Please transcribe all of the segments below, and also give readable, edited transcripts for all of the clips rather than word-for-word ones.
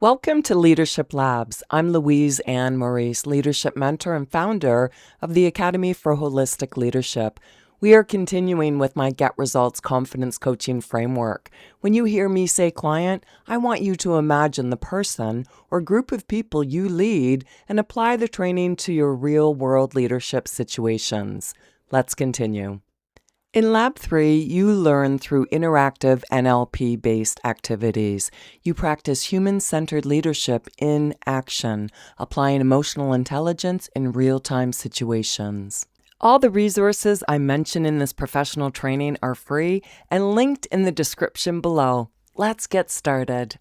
Welcome to Leadership Labs. I'm Louise and Maurice, leadership mentor and founder of the Academy for Holistic Leadership. We are continuing with my Get Results Confidence Coaching Framework. When you hear me say client, I want you to imagine the person or group of people you lead and apply the training to your real-world leadership situations. Let's continue. In Lab 3, you learn through interactive NLP-based activities. You practice human-centered leadership in action, applying emotional intelligence in real-time situations. All the resources I mention in this professional training are free and linked in the description below. Let's get started.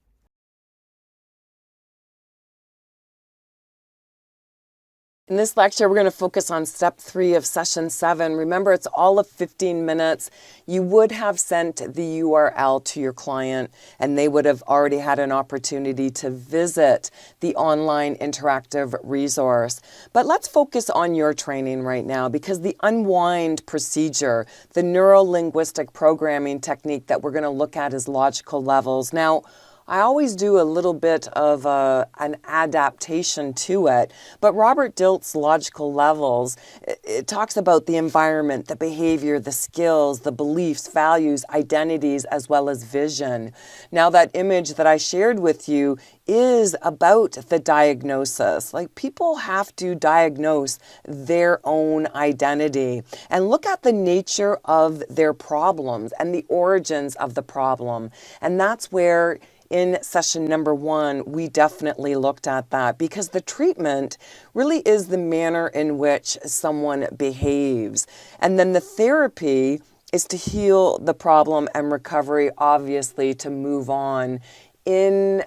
In this lecture, we're going to focus on step 3 of session 7. Remember, it's all of 15 minutes. You would have sent the URL to your client, and they would have already had an opportunity to visit the online interactive resource. But let's focus on your training right now, because the unwind procedure, the neuro-linguistic programming technique that we're going to look at is logical levels. Now, I always do a little bit of an adaptation to it, but Robert Dilts' logical levels, it talks about the environment, the behavior, the skills, the beliefs, values, identities, as well as vision. Now, that image that I shared with you is about the diagnosis. Like, people have to diagnose their own identity and look at the nature of their problems and the origins of the problem. And that's where in session number 1, we definitely looked at that, because the treatment really is the manner in which someone behaves. And then the therapy is to heal the problem, and recovery, obviously, to move on in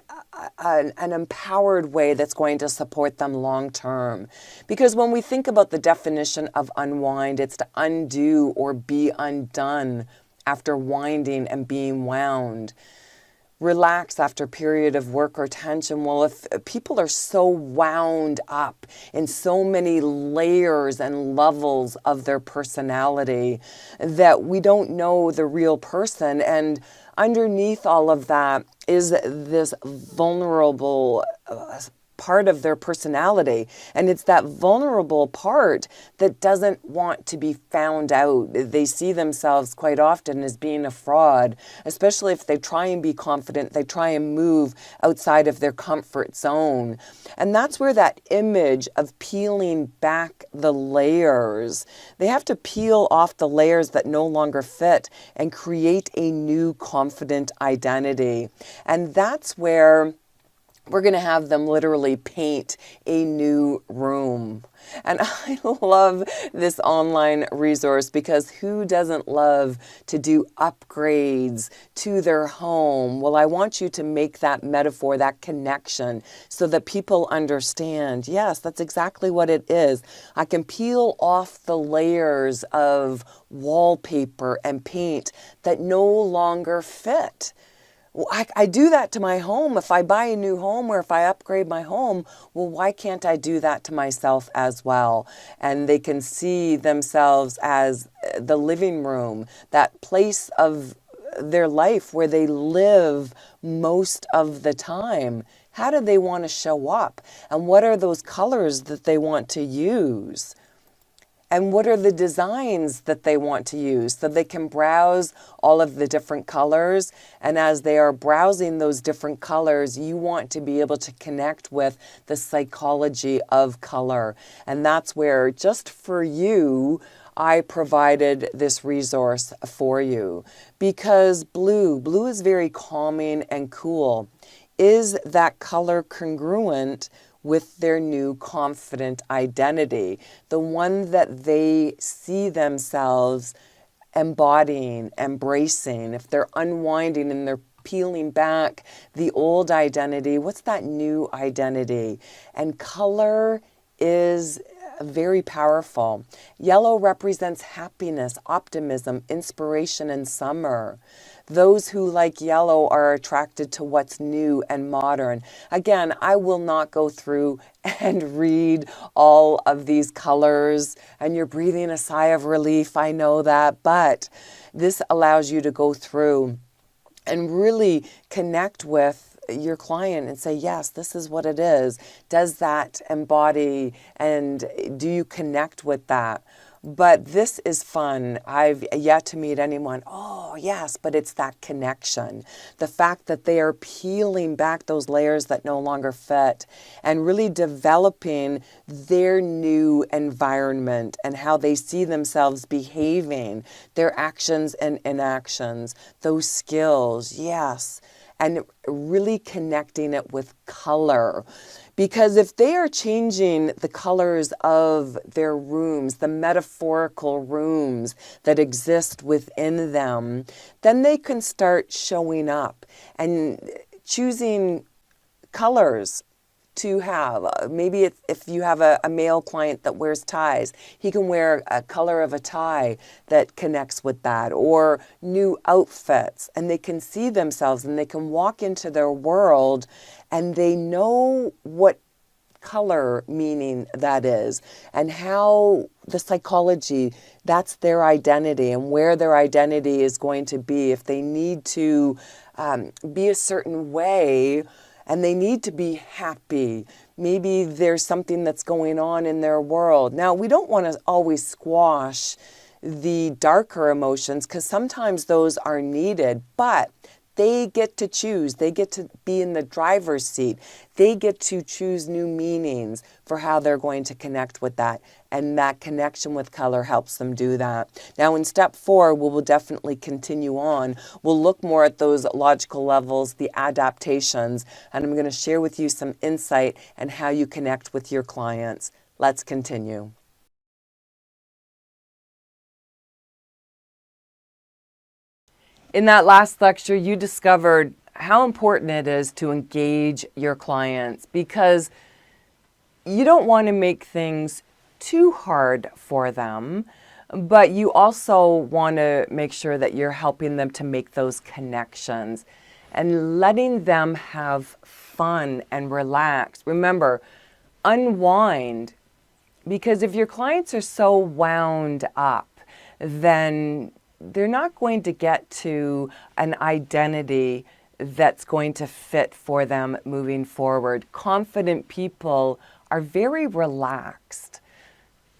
an empowered way that's going to support them long term. Because when we think about the definition of unwind, it's to undo or be undone after winding and being wound. Relax after a period of work or tension. Well, if people are so wound up in so many layers and levels of their personality that we don't know the real person, and underneath all of that is this vulnerable part of their personality. And it's that vulnerable part that doesn't want to be found out. They see themselves quite often as being a fraud, especially if they try and be confident, they try and move outside of their comfort zone. And that's where that image of peeling back the layers, they have to peel off the layers that no longer fit and create a new confident identity. And that's where we're going to have them literally paint a new room. And I love this online resource, because who doesn't love to do upgrades to their home? Well, I want you to make that metaphor, that connection, so that people understand, yes, that's exactly what it is. I can peel off the layers of wallpaper and paint that no longer fit. Well, I do that to my home. If I buy a new home, or if I upgrade my home, well, why can't I do that to myself as well? And they can see themselves as the living room, that place of their life where they live most of the time. How do they want to show up? And what are those colors that they want to use? And what are the designs that they want to use, so they can browse all of the different colors. And as they are browsing those different colors, you want to be able to connect with the psychology of color. And that's where, just for you, I provided this resource for you. Because blue is very calming and cool. Is that color congruent with their new confident identity, the one that they see themselves embodying, embracing? If they're unwinding and they're peeling back the old identity, what's that new identity? And color is very powerful. Yellow represents happiness, optimism, inspiration, and summer. Those who like yellow are attracted to what's new and modern. Again, I will not go through and read all of these colors, and you're breathing a sigh of relief, I know that, but this allows you to go through and really connect with your client and say, yes, this is what it is. Does that embody, and do you connect with that? But this is fun. I've yet to meet anyone, oh yes, but it's that connection. The fact that they are peeling back those layers that no longer fit and really developing their new environment and how they see themselves behaving, their actions and inactions, those skills, yes. And really connecting it with color. Because if they are changing the colors of their rooms, the metaphorical rooms that exist within them, then they can start showing up and choosing colors to have. Maybe if you have a male client that wears ties, he can wear a color of a tie that connects with that, or new outfits, and they can see themselves and they can walk into their world and they know what color meaning that is, and how the psychology, that's their identity, and where their identity is going to be if they need to be a certain way. And they need to be happy. Maybe there's something that's going on in their world. Now, we don't want to always squash the darker emotions, because sometimes those are needed, but they get to choose. They get to be in the driver's seat. They get to choose new meanings for how they're going to connect with that. And that connection with color helps them do that. Now in step 4, we will definitely continue on. We'll look more at those logical levels, the adaptations, and I'm going to share with you some insight and how you connect with your clients. Let's continue. In that last lecture, you discovered how important it is to engage your clients, because you don't want to make things too hard for them, but you also want to make sure that you're helping them to make those connections and letting them have fun and relax. Remember, unwind, because if your clients are so wound up, then they're not going to get to an identity that's going to fit for them moving forward. Confident people are very relaxed.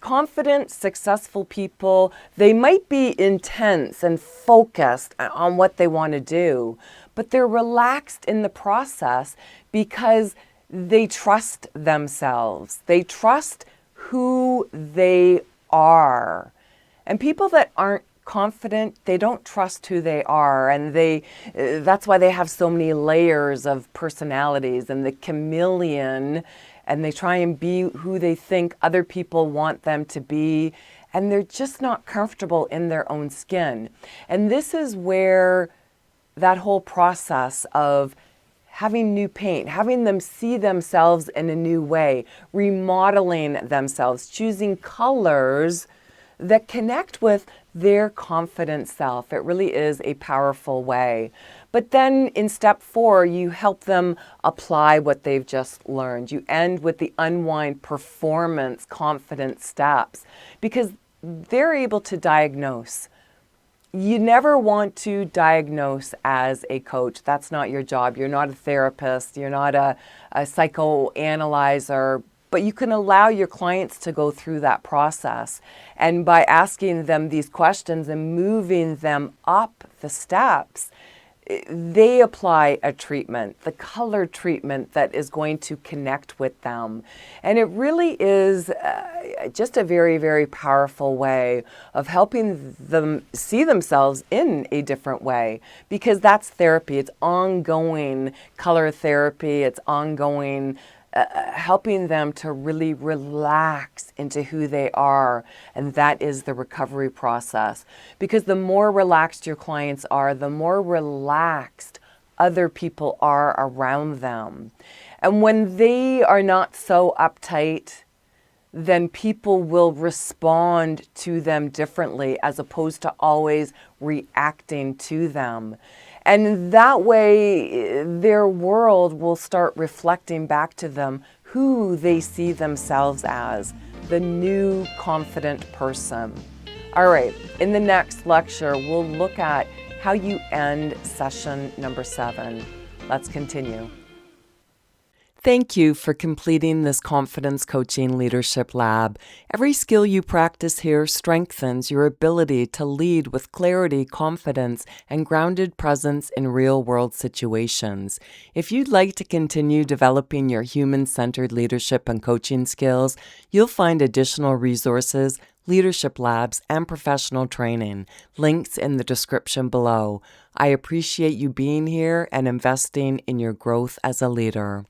Confident, successful people, they might be intense and focused on what they want to do, but they're relaxed in the process because they trust themselves. They trust who they are. And people that aren't confident, they don't trust who they are, and that's why they have so many layers of personalities and the chameleon, and they try and be who they think other people want them to be, and they're just not comfortable in their own skin. And this is where that whole process of having new paint, having them see themselves in a new way, remodeling themselves, choosing colors that connect with their confident self. It really is a powerful way. But then in step 4, you help them apply what they've just learned. You end with the unwind performance confidence steps, because they're able to diagnose. You never want to diagnose as a coach. That's not your job. You're not a therapist. You're not a psychoanalyzer. But you can allow your clients to go through that process. And by asking them these questions and moving them up the steps, they apply a treatment, the color treatment that is going to connect with them. And it really is just a very, very powerful way of helping them see themselves in a different way, because that's therapy. It's ongoing color therapy. It's ongoing helping them to really relax into who they are. And that is the recovery process. Because the more relaxed your clients are, the more relaxed other people are around them. And when they are not so uptight, then people will respond to them differently, as opposed to always reacting to them. And that way, their world will start reflecting back to them who they see themselves as, the new confident person. All right, in the next lecture, we'll look at how you end session number 7. Let's continue. Thank you for completing this Confidence Coaching Leadership Lab. Every skill you practice here strengthens your ability to lead with clarity, confidence, and grounded presence in real-world situations. If you'd like to continue developing your human-centered leadership and coaching skills, you'll find additional resources, leadership labs, and professional training. Links in the description below. I appreciate you being here and investing in your growth as a leader.